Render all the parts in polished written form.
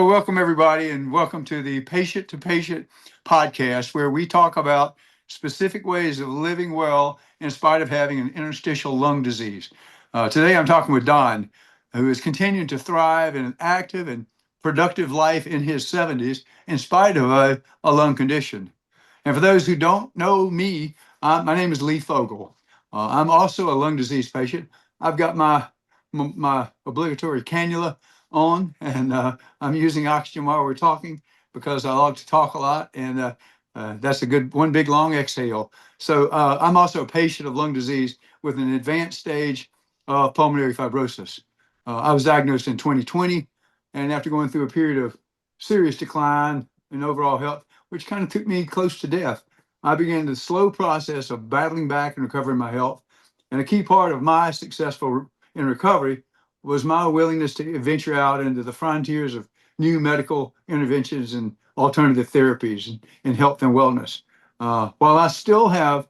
welcome everybody, and welcome to the Patient to Patient podcast, where we talk about specific ways of living well in spite of having an interstitial lung disease. Today I'm talking with Don, who is continuing to thrive in an active and productive life in his 70s in spite of a lung condition. And for those who don't know me, my name is Lee Fogel. I'm also a lung disease patient. I've got my obligatory cannula on, and I'm using oxygen while we're talking because I like to talk a lot, and that's a good one big long exhale. So I'm also a patient of lung disease with an advanced stage of pulmonary fibrosis. I was diagnosed in 2020, and after going through a period of serious decline in overall health, which kind of took me close to death, I began the slow process of battling back and recovering my health. And a key part of my successful in recovery was my willingness to venture out into the frontiers of new medical interventions and alternative therapies in health and wellness. While I still have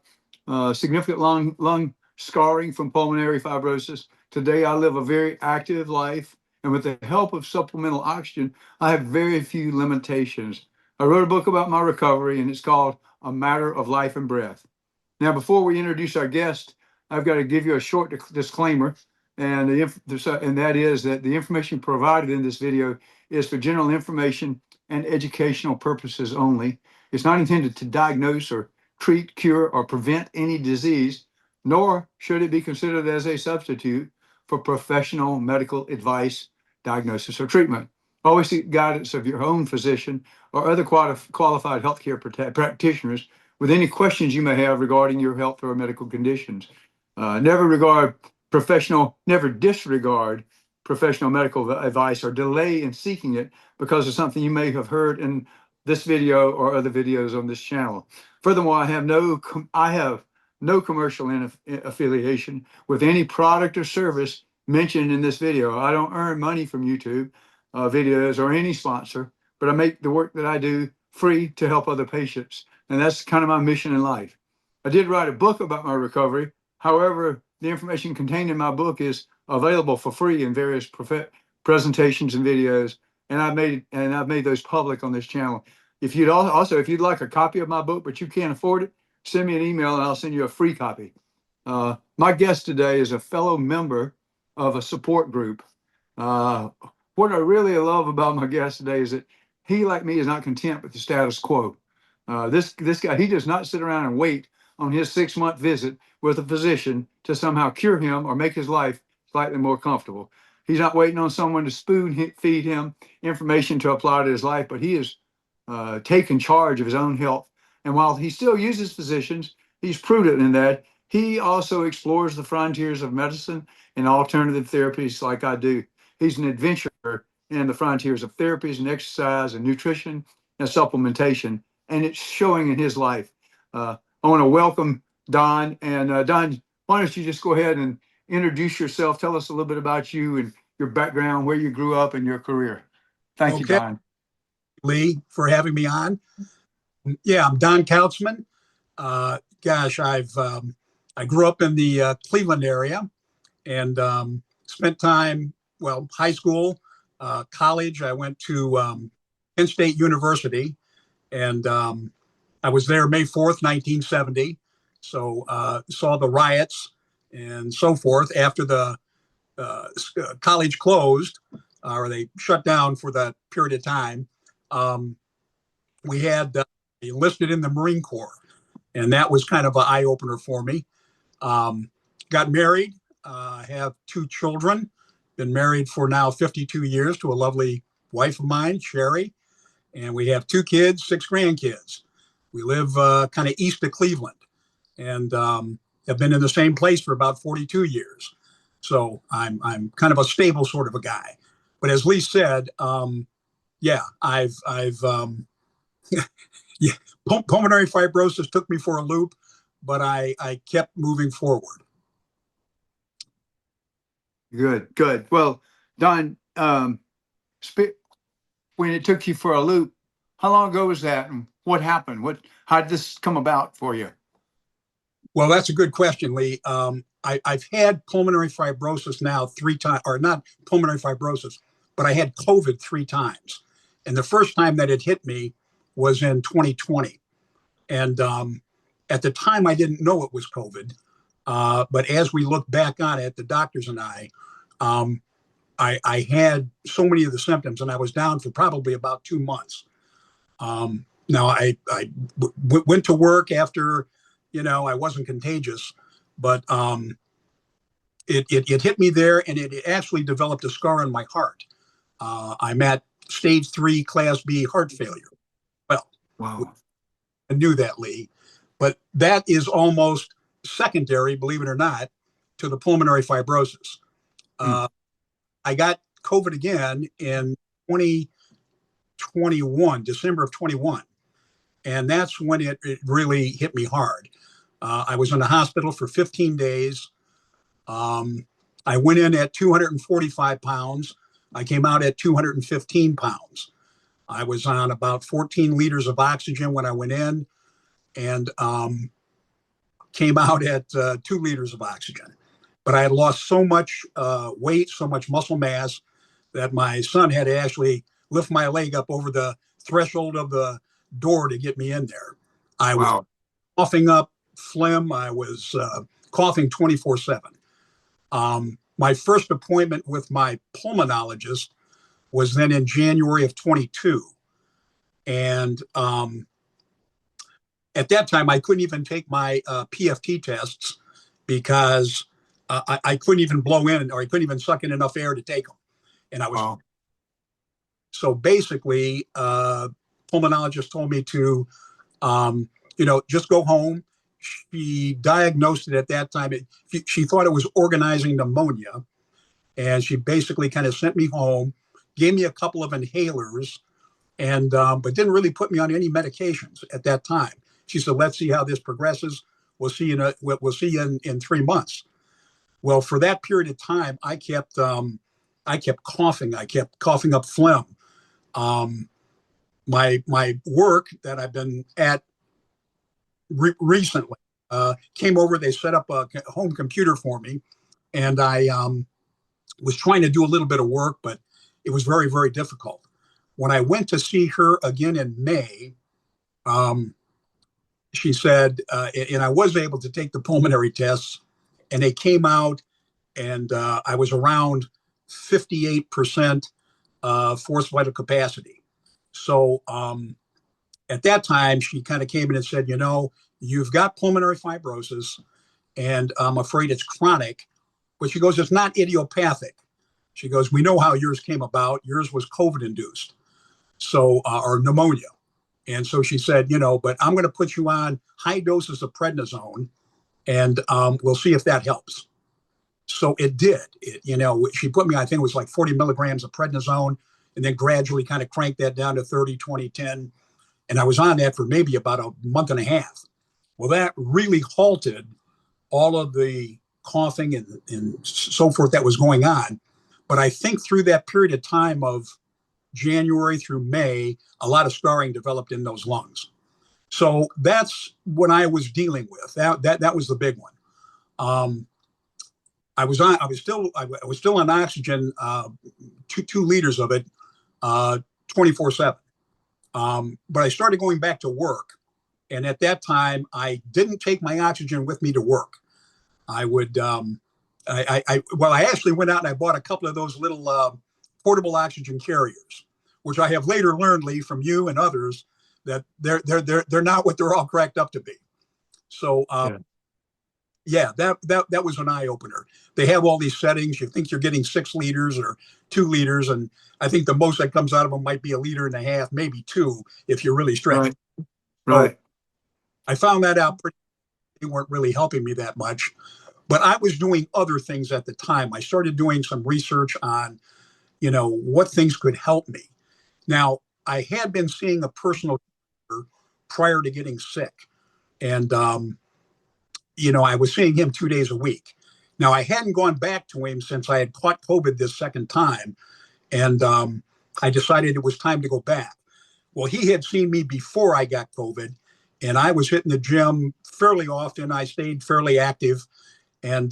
significant lung scarring from pulmonary fibrosis, today I live a very active life, and with the help of supplemental oxygen, I have very few limitations. I wrote a book about my recovery, and it's called A Matter of Life and Breath. Now, before we introduce our guest, I've got to give you a short disclaimer, and that is that the information provided in this video is for general information and educational purposes only. It's not intended to diagnose or treat, cure, or prevent any disease, nor should it be considered as a substitute for professional medical advice, diagnosis, or treatment. Always seek guidance of your own physician or other qualified healthcare practitioners with any questions you may have regarding your health or medical conditions. Never disregard professional medical advice or delay in seeking it because of something you may have heard in this video or other videos on this channel. Furthermore, I have no commercial affiliation with any product or service mentioned in this video. I don't earn money from YouTube videos or any sponsor, but I make the work that I do free to help other patients. And that's kind of my mission in life. I did write a book about my recovery. However, the information contained in my book is available for free in various presentations and videos, and I've made those public on this channel. If you'd like a copy of my book, but you can't afford it, send me an email and I'll send you a free copy. My guest today is a fellow member of a support group. What I really love about my guest today is that he, like me, is not content with the status quo. This guy, he does not sit around and wait on his 6-month visit with a physician to somehow cure him or make his life slightly more comfortable. He's not waiting on someone to spoon feed him information to apply to his life, but he has taken charge of his own health. And while he still uses physicians, he's prudent in that he also explores the frontiers of medicine and alternative therapies like I do. He's an adventurer in the frontiers of therapies and exercise and nutrition and supplementation, and it's showing in his life. I want to welcome Don. And Don, why don't you just go ahead and introduce yourself? Tell us a little bit about you and your background, where you grew up, and your career. Thank you, Don. Lee, for having me on. Yeah, I'm Don Kautzman. I grew up in the Cleveland area and spent time, high school, college. I went to Penn State University, and I was there May 4th, 1970. So saw the riots and so forth after the college closed, or they shut down for that period of time. We had enlisted in the Marine Corps, and that was kind of an eye-opener for me. Got married, have 2 children, been married for now 52 years to a lovely wife of mine, Sherry, and we have 2 kids, 6 grandkids. We live kind of east of Cleveland, and have been in the same place for about 42 years. So I'm kind of a stable sort of a guy. But as Lee said, I've pulmonary fibrosis took me for a loop, but I kept moving forward. Good. Well, Don, when it took you for a loop, how long ago was that, and what happened? How did this come about for you? Well, that's a good question, Lee. I've had pulmonary fibrosis now 3 times, or not pulmonary fibrosis, but I had COVID 3 times. And the first time that it hit me was in 2020. And at the time, I didn't know it was COVID. But as we look back on it, the doctors and I had so many of the symptoms, and I was down for probably about 2 months. Now, went to work after, I wasn't contagious, but it hit me there, and it actually developed a scar on my heart. I'm at stage 3, class B heart failure. Well, Wow. I knew that, Lee, but that is almost secondary, believe it or not, to the pulmonary fibrosis. Hmm. I got COVID again in 2021, December of 21. And that's when it really hit me hard. I was in the hospital for 15 days. I went in at 245 pounds. I came out at 215 pounds. I was on about 14 liters of oxygen when I went in, and came out at 2 liters of oxygen. But I had lost so much weight, so much muscle mass, that my son had to actually lift my leg up over the threshold of the door to get me in there. I was Wow. coughing up phlegm. I was coughing 24/7. My first appointment with my pulmonologist was then in January of 22. And at that time, I couldn't even take my PFT tests because I couldn't even blow in, or I couldn't even suck in enough air to take them. And I was Wow. So basically, pulmonologist told me to, just go home. She diagnosed it at that time. She thought it was organizing pneumonia, and she basically kind of sent me home, gave me a couple of inhalers, and but didn't really put me on any medications at that time. She said, "Let's see how this progresses. We'll see you in 3 months." Well, for that period of time, I kept coughing. I kept coughing up phlegm. My work that I've been at recently came over. They set up a home computer for me, and I was trying to do a little bit of work, but it was very, very difficult. When I went to see her again in May, she said, and I was able to take the pulmonary tests, and they came out, and I was around 58% forced vital capacity. So at that time, she kind of came in and said, you've got pulmonary fibrosis, and I'm afraid it's chronic. But she goes, it's not idiopathic. She goes, we know how yours came about. Yours was COVID induced, so or pneumonia. And so she said, but I'm going to put you on high doses of prednisone, and we'll see if that helps. So it did. She put me, I think it was like 40 milligrams of prednisone, and then gradually kind of cranked that down to 30, 20, 10. And I was on that for maybe about a month and a half. Well, that really halted all of the coughing and so forth that was going on. But I think through that period of time of January through May, a lot of scarring developed in those lungs. So that's what I was dealing with. That was the big one. I was still on oxygen, 2 liters of it, 24/7. But I started going back to work, and at that time, I didn't take my oxygen with me to work. I would, I actually went out and I bought a couple of those little portable oxygen carriers, which I have later learned, Lee, from you and others, that they're not what they're all cracked up to be. So yeah, that was an eye opener. They have all these settings. You think you're getting 6 liters or 2 liters, and I think the most that comes out of them might be 1.5 liters, maybe 2, if you're really stretching. Right. So I found that out they weren't really helping me that much. But I was doing other things at the time. I started doing some research on, what things could help me. Now, I had been seeing a personal trainer prior to getting sick. And, I was seeing him 2 days a week. Now, I hadn't gone back to him since I had caught COVID this second time. And I decided it was time to go back. Well, he had seen me before I got COVID, and I was hitting the gym fairly often. I stayed fairly active. And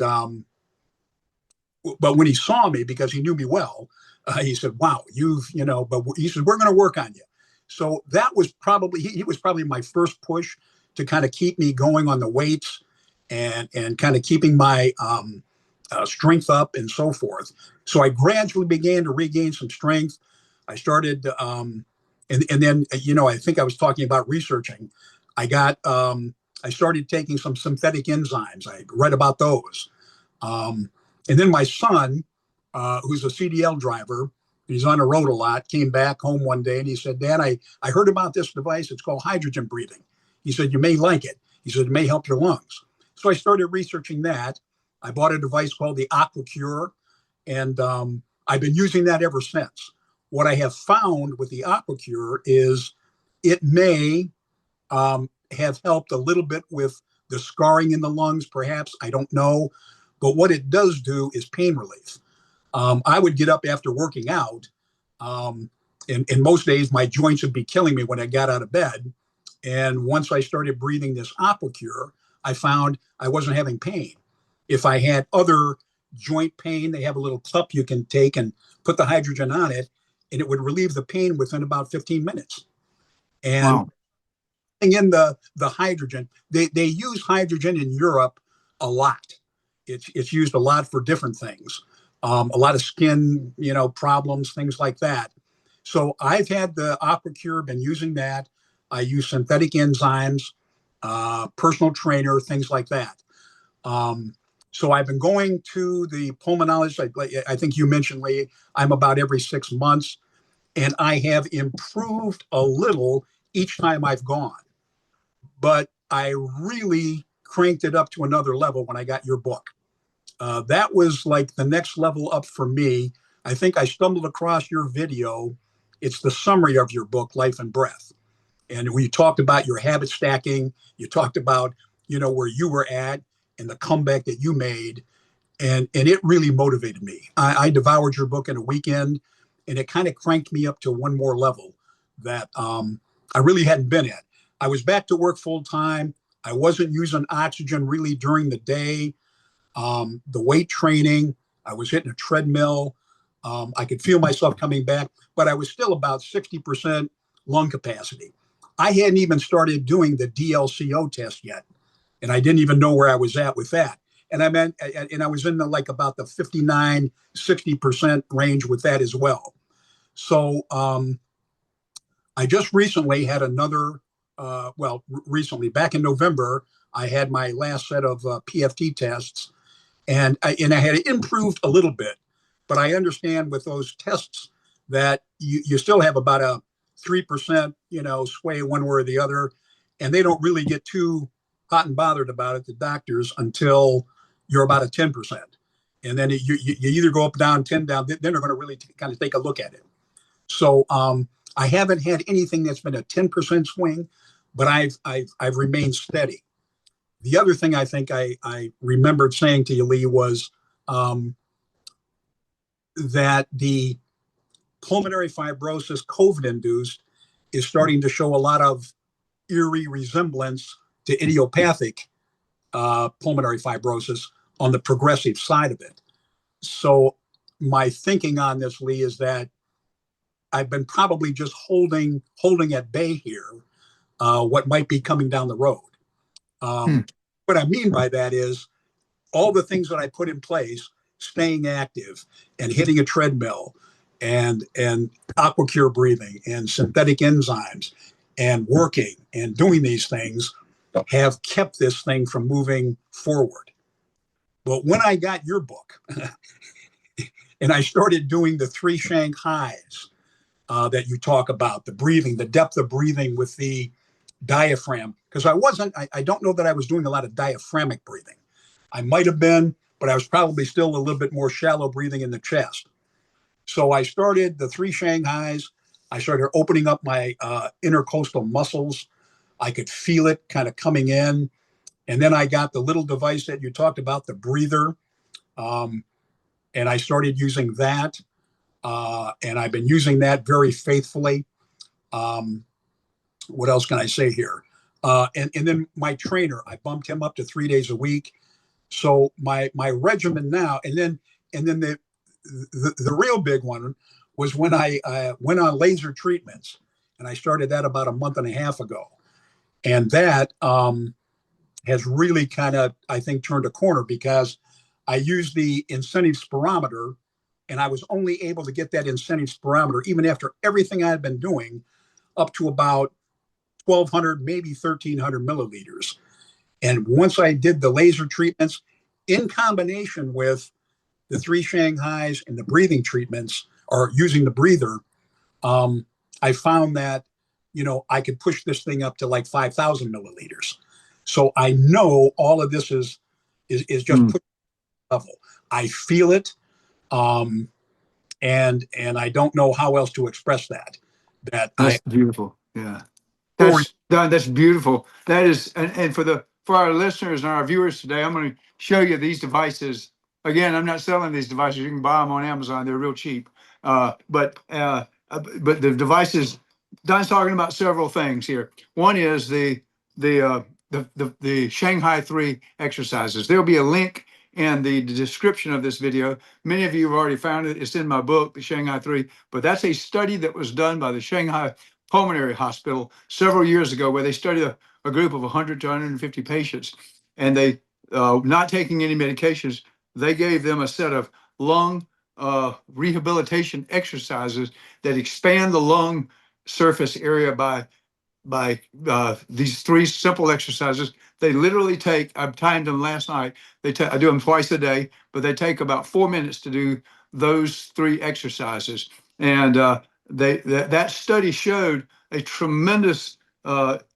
but when he saw me, because he knew me well, He said, wow, but he said, we're going to work on you. So that was probably, he was probably my first push to kind of keep me going on the weights and kind of keeping my strength up and so forth. So I gradually began to regain some strength. I started, and then, I think I was talking about researching. I started taking some synthetic enzymes. I read about those. And then my son, who's a CDL driver, he's on the road a lot, came back home one day and he said, Dad, I heard about this device. It's called hydrogen breathing. He said, you may like it. He said, it may help your lungs. So I started researching that. I bought a device called the AquaCure, and I've been using that ever since. What I have found with the AquaCure is it may have helped a little bit with the scarring in the lungs, perhaps. I don't know. But what it does do is pain relief. I would get up after working out. And most days, my joints would be killing me when I got out of bed. And once I started breathing this AquaCure, I found I wasn't having pain. If I had other joint pain, they have a little cup you can take and put the hydrogen on it, and it would relieve the pain within about 15 minutes. And Wow. in the hydrogen, they use hydrogen in Europe a lot. It's used a lot for different things, a lot of skin, problems, things like that. So I've had the AquaCure, been using that. I use synthetic enzymes, personal trainer, things like that. So I've been going to the pulmonologist. I think you mentioned, Lee, I'm about every 6 months, and I have improved a little each time I've gone. But I really cranked it up to another level when I got your book. That was like the next level up for me. I think I stumbled across your video. It's the summary of your book, Life and Breath. And we talked about your habit stacking. You talked about, where you were at and the comeback that you made. And it really motivated me. I devoured your book in a weekend, and it kind of cranked me up to one more level that I really hadn't been at. I was back to work full time. I wasn't using oxygen really during the day. The weight training, I was hitting a treadmill. I could feel myself coming back, but I was still about 60% lung capacity. I hadn't even started doing the DLCO test yet, and I didn't even know where I was at with that. And I was in about the 59, 60% range with that as well. So I just recently had another, recently, back in November, I had my last set of PFT tests, and I had improved a little bit, but I understand with those tests that you still have about a 3%, sway one way or the other, and they don't really get too hot and bothered about it, the doctors, until you're about a 10%. And then you either go up, down, 10 down, then they're going to really kind of take a look at it. So I haven't had anything that's been a 10% swing, but I've remained steady. The other thing I think I remembered saying to you, Lee, was that the pulmonary fibrosis COVID-induced is starting to show a lot of eerie resemblance to idiopathic pulmonary fibrosis on the progressive side of it. So my thinking on this, Lee, is that I've been probably just holding at bay here what might be coming down the road. What I mean by that is all the things that I put in place, staying active and hitting a treadmill and AquaCure breathing and synthetic enzymes and working and doing these things, have kept this thing from moving forward. But when I got your book and I started doing the 3 Shanghais that you talk about, the breathing, the depth of breathing with the diaphragm, because I don't know that I was doing a lot of diaphragmic breathing. I might have been, but I was probably still a little bit more shallow breathing in the chest. So I started the 3 Shanghais. I started opening up my intercostal muscles. I could feel it kind of coming in. And then I got the little device that you talked about, the breather. And I started using that. And I've been using that very faithfully. What else can I say here? And then my trainer, I bumped him up to 3 days a week. So my regimen now, and then the real big one was when I went on laser treatments, and I started that about a month and a half ago, and that has really kind of, I think, turned a corner because I used the incentive spirometer, and I was only able to get that incentive spirometer, even after everything I had been doing, up to about 1,200, maybe 1,300 milliliters. And once I did the laser treatments in combination with the 3 Shanghais and the breathing treatments, or using the breather, I found that, I could push this thing up to like 5,000 milliliters. So I know all of this is just put level. I feel it, and I don't know how else to express that. That's beautiful. Yeah. Or That's beautiful. That is, and for our listeners and our viewers today, I'm going to show you these devices. Again, I'm not selling these devices. You can buy them on Amazon. They're real cheap. But the devices, Don's talking about several things here. One is the Shanghai 3 exercises. There'll be a link in the description of this video. Many of you have already found it. It's in my book, the Shanghai 3. But that's a study that was done by the Shanghai Pulmonary Hospital several years ago, where they studied a group of 100 to 150 patients, and they, not taking any medications, they gave them a set of lung rehabilitation exercises that expand the lung surface area by these 3 simple exercises. They literally take, I've timed them last night. I do them twice a day, but they take about 4 minutes to do those 3 exercises. And that study showed a tremendous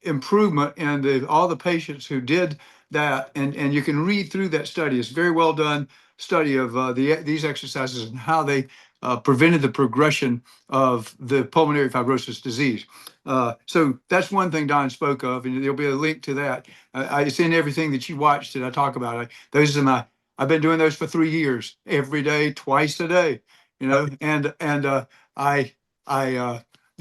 improvement in all the patients who did that. And you can read through that study. It's a very well done study of these exercises and how they prevented the progression of the pulmonary fibrosis disease. So that's one thing Don spoke of, and there'll be a link to that. It's in everything that you watched that I talk about. I've been doing those for 3 years, every day, twice a day, and the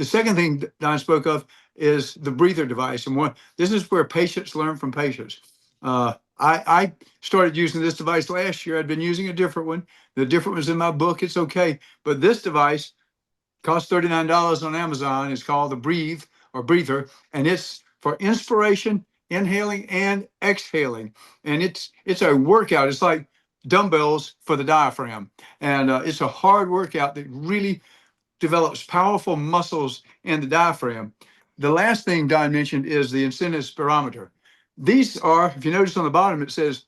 second thing Don spoke of is the breather device. And this is where patients learn from patients. I started using this device last year. I'd been using a different one. The different one's in my book. It's okay. But this device costs $39 on Amazon. It's called the Breathe or Breather, and it's for inspiration, inhaling, and exhaling. And it's a workout. It's like dumbbells for the diaphragm. And it's a hard workout that really develops powerful muscles in the diaphragm. The last thing Don mentioned is the incentive spirometer. These are, if you notice on the bottom, it says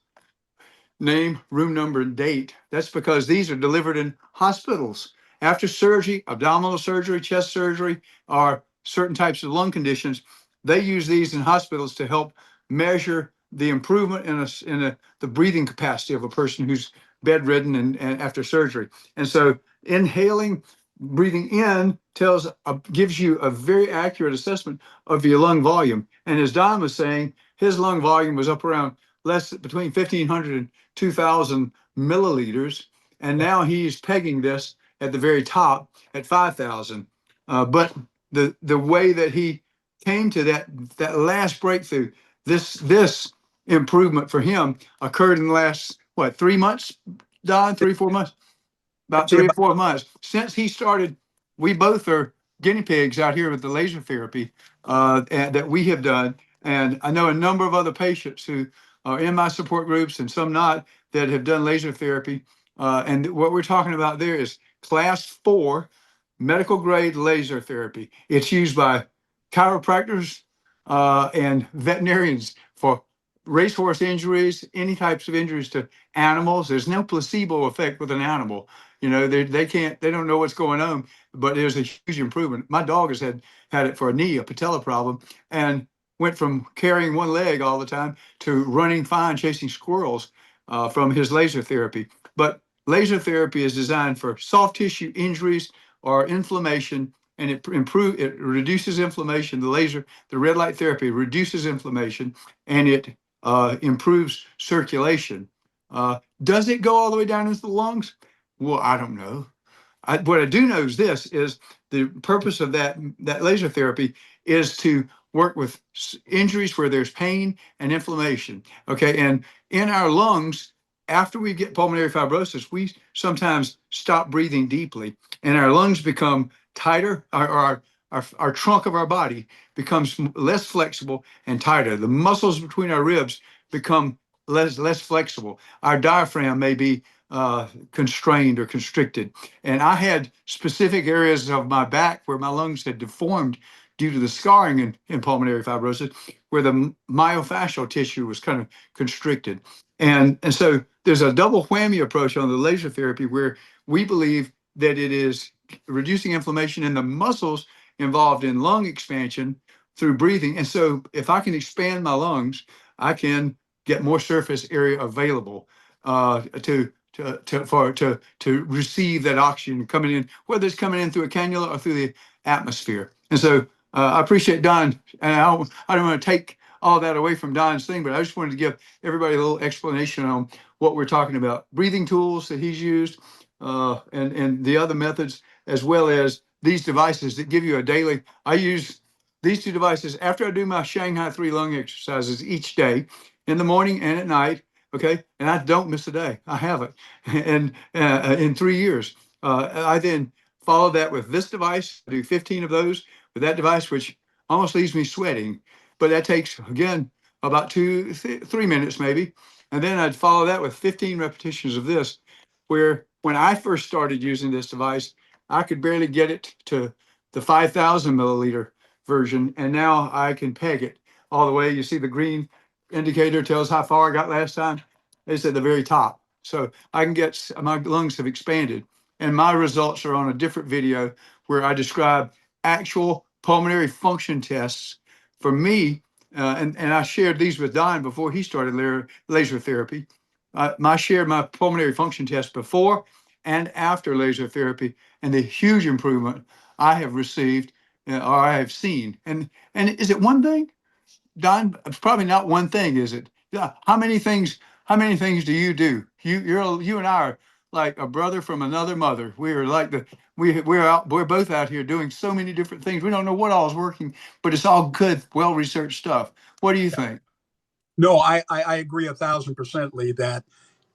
name, room number, and date. That's because these are delivered in hospitals. After surgery, abdominal surgery, chest surgery, or certain types of lung conditions, they use these in hospitals to help measure the improvement in the breathing capacity of a person who's bedridden and after surgery. And so inhaling, breathing in gives you a very accurate assessment of your lung volume. And as Don was saying, his lung volume was up around between 1,500 and 2,000 milliliters. And now he's pegging this at the very top at 5,000. But the way that he came to that last breakthrough, this improvement for him occurred in the last, 3 months, Don, 3-4 months? About 3 or 4 months. Since he started, we both are guinea pigs out here with the laser therapy that we have done. And I know a number of other patients who are in my support groups and some not that have done laser therapy. And what we're talking about there is class 4 medical grade laser therapy. It's used by chiropractors and veterinarians for racehorse injuries, any types of injuries to animals. There's no placebo effect with an animal. They don't know what's going on, but there's a huge improvement. My dog has had it for a patella problem, and went from carrying one leg all the time to running fine, chasing squirrels from his laser therapy. But laser therapy is designed for soft tissue injuries or inflammation, and it reduces inflammation. The red light therapy reduces inflammation, and it improves circulation. Does it go all the way down into the lungs? Well, I don't know. What I do know is the purpose of that laser therapy is to work with injuries where there's pain and inflammation. Okay, and in our lungs, after we get pulmonary fibrosis, we sometimes stop breathing deeply and our lungs become tighter, our trunk of our body becomes less flexible and tighter. The muscles between our ribs become less flexible. Our diaphragm may be constrained or constricted. And I had specific areas of my back where my lungs had deformed due to the scarring in pulmonary fibrosis, where the myofascial tissue was kind of constricted. And so there's a double whammy approach on the laser therapy where we believe that it is reducing inflammation in the muscles involved in lung expansion through breathing. And so if I can expand my lungs, I can get more surface area available to receive that oxygen coming in, whether it's coming in through a cannula or through the atmosphere. And so I appreciate Don, and I don't want to take all that away from Don's thing, but I just wanted to give everybody a little explanation on what we're talking about. Breathing tools that he's used, and the other methods, as well as these devices that give you a daily. I use these two devices after I do my Shanghai 3 lung exercises each day, in the morning and at night. Okay, and I don't miss a day. I haven't, and in 3 years. I then follow that with this device. I do 15 of those with that device, which almost leaves me sweating. But that takes, again, about 3 minutes maybe. And then I'd follow that with 15 repetitions of this, where when I first started using this device, I could barely get it to the 5,000 milliliter version. And now I can peg it all the way. You see the green indicator tells how far I got last time. It's at the very top. So I can get, my lungs have expanded. And my results are on a different video where I describe actual pulmonary function tests for me. And I shared these with Don before he started laser therapy. I shared my pulmonary function test before and after laser therapy, and the huge improvement I have received, or I have seen. And is it one thing, Don? It's probably not one thing, is it? Yeah. How many things? How many things do? You and I are like a brother from another mother. We are like we're both out here doing so many different things. We don't know what all is working, but it's all good, well-researched stuff. What do you think? No, I agree 1,000%, Lee, that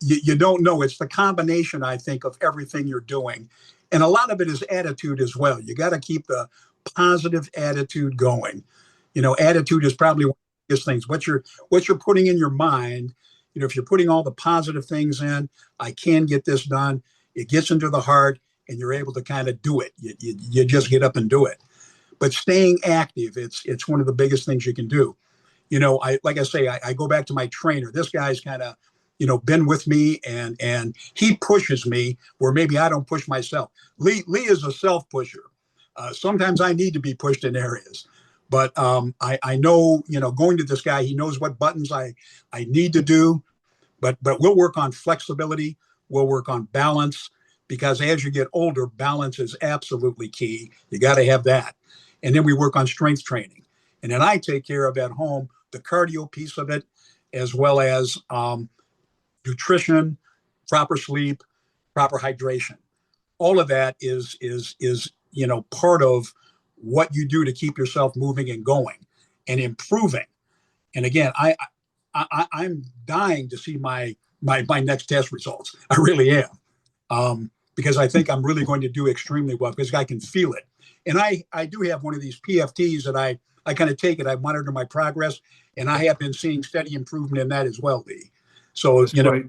you don't know. It's the combination, I think, of everything you're doing. And a lot of it is attitude as well. You got to keep the positive attitude going. Attitude is probably one of the biggest things. What you're putting in your mind, if you're putting all the positive things in, I can get this done, it gets into the heart and you're able to kind of do it. You just get up and do it. But staying active, it's one of the biggest things you can do. I go back to my trainer. This guy's kind of, been with me and he pushes me where maybe I don't push myself. Lee is a self pusher. Sometimes I need to be pushed in areas, but I know, going to this guy, he knows what buttons I need to do, but we'll work on flexibility. We'll work on balance, because as you get older, balance is absolutely key. You got to have that. And then we work on strength training. And then I take care of at home the cardio piece of it, as well as nutrition, proper sleep, proper hydration. All of that is part of what you do to keep yourself moving and going and improving. And again, I'm dying to see my next test results. I really am, because I think I'm really going to do extremely well, because I can feel it. And I do have one of these PFTs that I kind of take it. I monitor my progress, and I have been seeing steady improvement in that as well, Lee. So, That's great.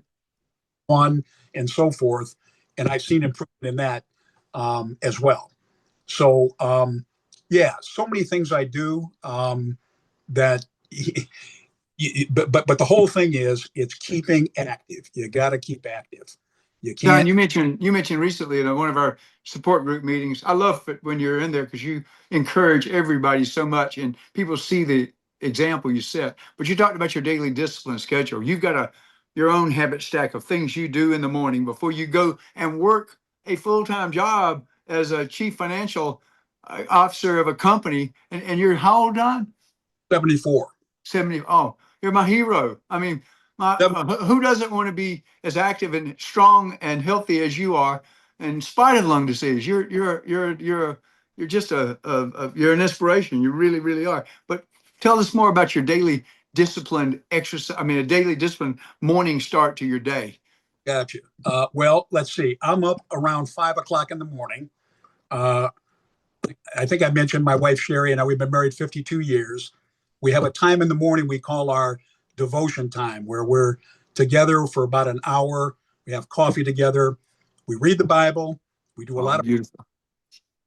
on and so forth. And I've seen improvement in that as well. So, yeah, so many things I do that, but the whole thing is it's keeping active. You got to keep active. You Don, can't. you mentioned recently in one of our support group meetings. I love it when you're in there because you encourage everybody so much, and people see the example you set. But you talked about your daily discipline schedule. You've got your own habit stack of things you do in the morning before you go and work a full-time job as a chief financial officer of a company. And you're how old, Don? 74. 70. Oh, you're my hero. I mean, who doesn't want to be as active and strong and healthy as you are, in spite of lung disease? You're just you're an inspiration. You really, really are. But tell us more about your daily disciplined exercise. I mean, a daily disciplined morning start to your day. Gotcha. Well, let's see. I'm up around 5 o'clock in the morning. Uh, I think I mentioned my wife Sherry and I. We've been married 52 years. We have a time in the morning we call our devotion time, where we're together for about an hour. We have coffee together. We read the Bible. We do a Oh, lot of. beautiful.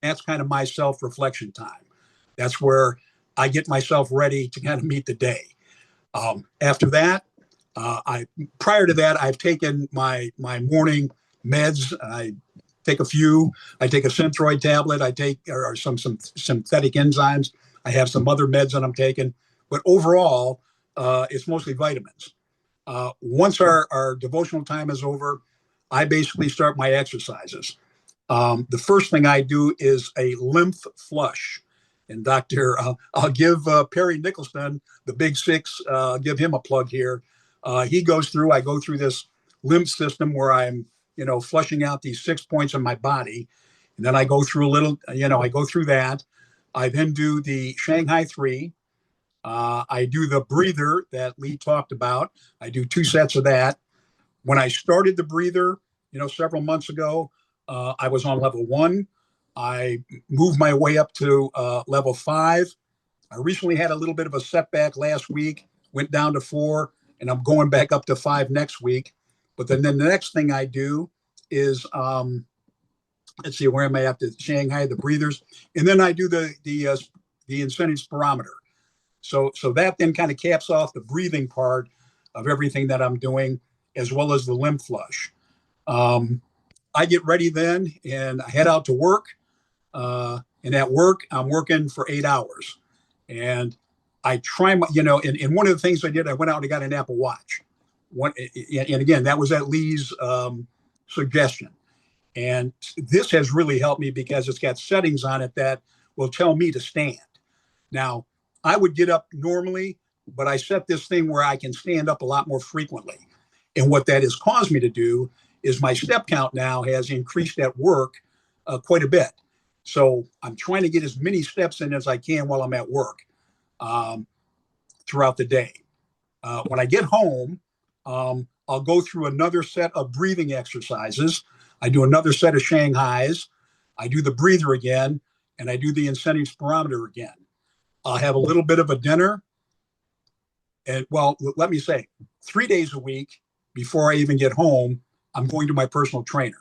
That's kind of my self-reflection time. That's where I get myself ready to kind of meet the day. After that, I prior to that, I've taken my morning meds. I take a few. I take a Synthroid tablet. I take or some synthetic enzymes. I have some other meds that I'm taking, but overall, it's mostly vitamins. Once our devotional time is over, I basically start my exercises. The first thing I do is a lymph flush. And I'll give Perry Nicholson, the Big Six, give him a plug here. I go through this lymph system where I'm, flushing out these 6 points in my body. And then I go through I go through that. I then do the Shanghai 3. I do the breather that Lee talked about. I do 2 sets of that. When I started the breather, several months ago, I was on level 1. I moved my way up to level 5. I recently had a little bit of a setback last week, went down to 4, and I'm going back up to 5 next week. But then the next thing I do is, let's see, where am I after Shanghai, the breathers, and then I do the incentive spirometer. So that then kind of caps off the breathing part of everything that I'm doing, as well as the lymph flush. I get ready then and I head out to work. And at work, I'm working for 8 hours. And I try and one of the things I did, I went out and got an Apple Watch. And again, that was at Lee's suggestion. And this has really helped me because it's got settings on it that will tell me to stand. Now, I would get up normally, but I set this thing where I can stand up a lot more frequently. And what that has caused me to do is my step count now has increased at work quite a bit. So I'm trying to get as many steps in as I can while I'm at work throughout the day. When I get home, I'll go through another set of breathing exercises. I do another set of Shanghais. I do the breather again, and I do the incentive spirometer again. I'll have a little bit of a dinner. And well, let me say, 3 days a week before I even get home, I'm going to my personal trainer.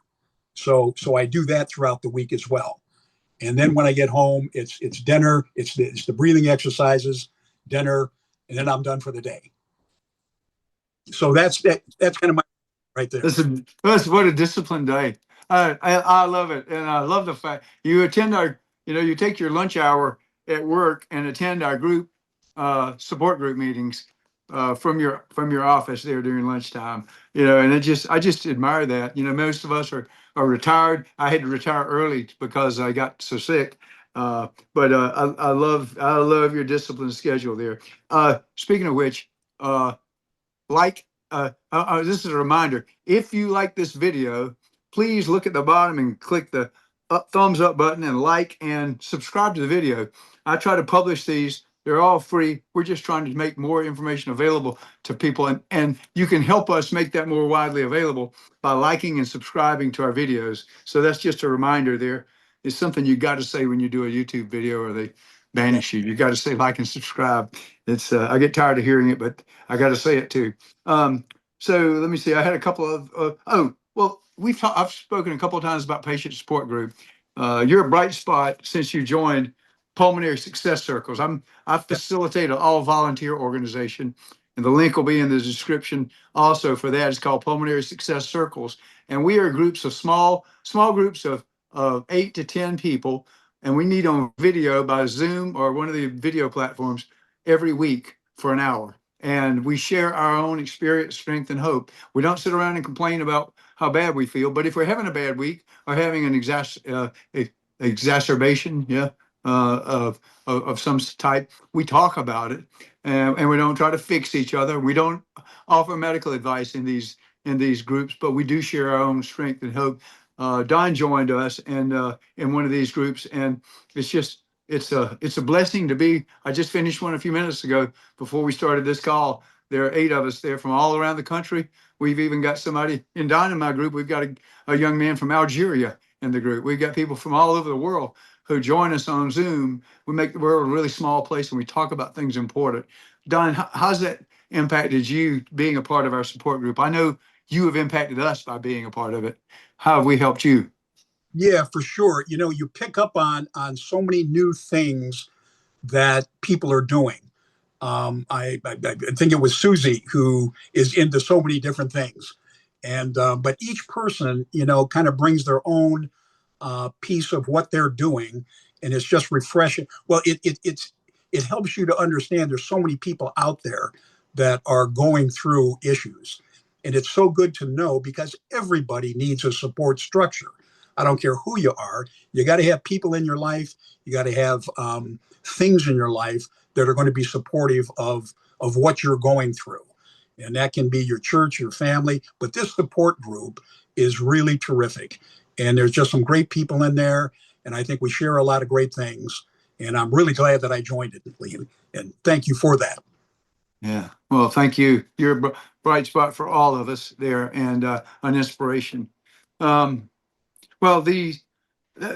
So I do that throughout the week as well. And then when I get home, it's dinner, it's the breathing exercises, dinner, and then I'm done for the day. So that's kind of my right there. That's what a disciplined day. I love it, and I love the fact you attend you take your lunch hour at work and attend our group support group meetings from your office there during lunchtime. And I just admire that. Most of us are retired. I had to retire early because I got so sick. But I love your disciplined schedule there. Speaking of which, like this is a reminder, if you like this video, please look at the bottom and click the thumbs up button and like and subscribe to the video. I try to publish these. They're all free. We're just trying to make more information available to people, and you can help us make that more widely available by liking and subscribing to our videos. So that's just a reminder. There is something you got to say when you do a YouTube video or they banish you. You got to say like and subscribe. It's I get tired of hearing it, but I got to say it too. So let me see. I had a couple of I've spoken a couple of times about patient support group. You're a bright spot since you joined Pulmonary Success Circles. I facilitate an all volunteer organization, and the link will be in the description also for that. It's called Pulmonary Success Circles, and we are groups of small groups of 8 to 10 people, and we meet on video by Zoom or one of the video platforms every week for an hour. And we share our own experience, strength, and hope. We don't sit around and complain about how bad we feel, but if we're having a bad week or having an exacerbation, of some type, we talk about it, and we don't try to fix each other. We don't offer medical advice in these groups, but we do share our own strength and hope. Don joined us and in one of these groups, and it's a blessing to be. I just finished one a few minutes ago before we started this call. There are 8 of us there from all around the country. We've even got somebody in Don in my group. We've got a young man from Algeria in the group. We've got people from all over the world who join us on Zoom. We make the world a really small place and we talk about things important. Don, how's that impacted you being a part of our support group? I know you have impacted us by being a part of it. How have we helped you? Yeah, for sure. You pick up on so many new things that people are doing. I think it was Susie who is into so many different things, and but each person, kind of brings their own piece of what they're doing, and it's just refreshing. Well, it helps you to understand there's so many people out there that are going through issues, and it's so good to know because everybody needs a support structure. I don't care who you are. You got to have people in your life. You got to have things in your life that are going to be supportive of what you're going through. And that can be your church, your family, but this support group is really terrific. And there's just some great people in there. And I think we share a lot of great things. And I'm really glad that I joined it, Liam. And thank you for that. Yeah. Well, thank you. You're a bright spot for all of us there and an inspiration. Um, well,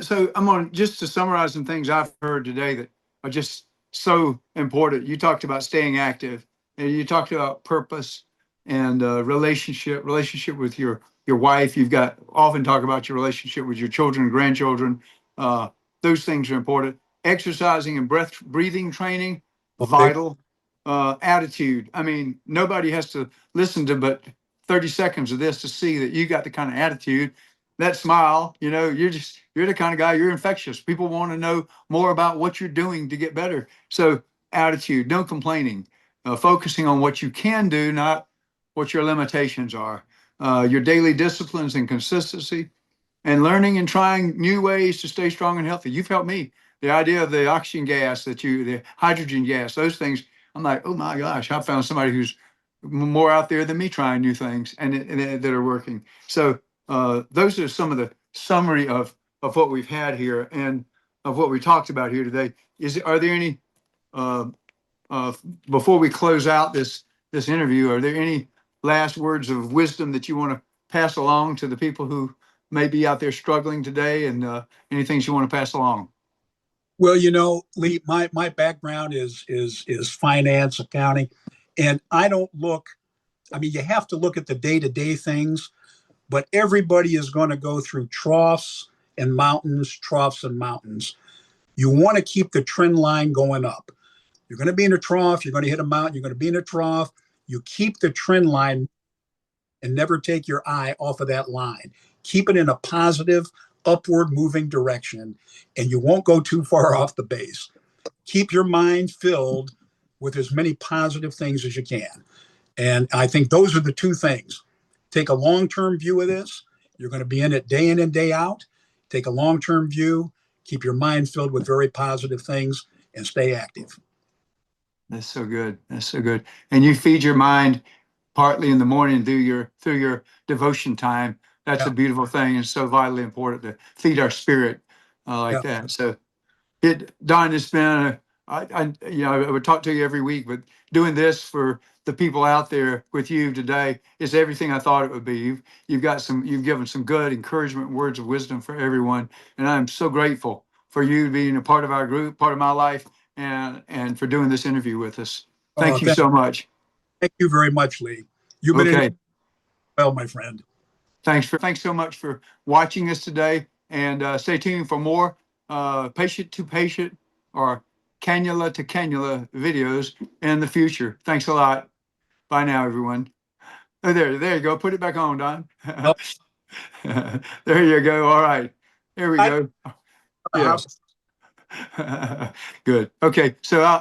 so I'm on just to summarize some things I've heard today that are just so important. You talked about staying active, and you talked about purpose and relationship with your wife. You've got often talk about your relationship with your children and grandchildren. Uh, those things are important. Exercising and breathing training, Okay. vital. Attitude. I mean, nobody has to listen to but 30 seconds of this to see that you got the kind of attitude, that smile, you're the kind of guy, you're infectious. People want to know more about what you're doing to get better. So attitude, no complaining, focusing on what you can do, not what your limitations are. Your daily disciplines and consistency, and learning and trying new ways to stay strong and healthy. You've helped me. The idea of the oxygen gas the hydrogen gas, those things, I'm like, oh my gosh, I found somebody who's more out there than me trying new things and that are working. So those are some of the summary of what we've had here and of what we talked about here today. Are there any uh, uh, before we close out this interview? Are there any last words of wisdom that you want to pass along to the people who may be out there struggling today, and any things you want to pass along? Well, Lee, my background is finance, accounting, and I don't look. I mean, you have to look at the day-to-day things, but everybody is going to go through troughs and mountains. You want to keep the trend line going up. You're going to be in a trough, you're going to hit a mountain, you're going to be in a trough. You keep the trend line and never take your eye off of that line. Keep it in a positive, upward moving direction, and you won't go too far off the base. Keep your mind filled with as many positive things as you can. And I think those are the two things. Take a long term view of this. You're going to be in and day out. Take a long term view, keep your mind filled with very positive things, and stay active. That's so good. That's so good. And you feed your mind partly in the morning through your devotion time. That's Yeah. a beautiful thing and so vitally important to feed our spirit like Yeah. that. So Don, it's been I would talk to you every week, but doing this for the people out there with you today is everything I thought it would be. You've given some good encouragement, words of wisdom for everyone, and I'm so grateful for you being a part of our group, part of my life, and for doing this interview with us. Uh, Thank you thank, so much. thank you very much, Lee. You've been in Okay, well, my friend. thanks so much for watching us today, and stay tuned for more patient to patient or cannula to cannula videos in the future. Thanks a lot. Bye now, everyone. Oh, there you go. Put it back on, Don. Oh, There you go. All right. Here we I go. the Yeah. house. Good. Okay. So I'll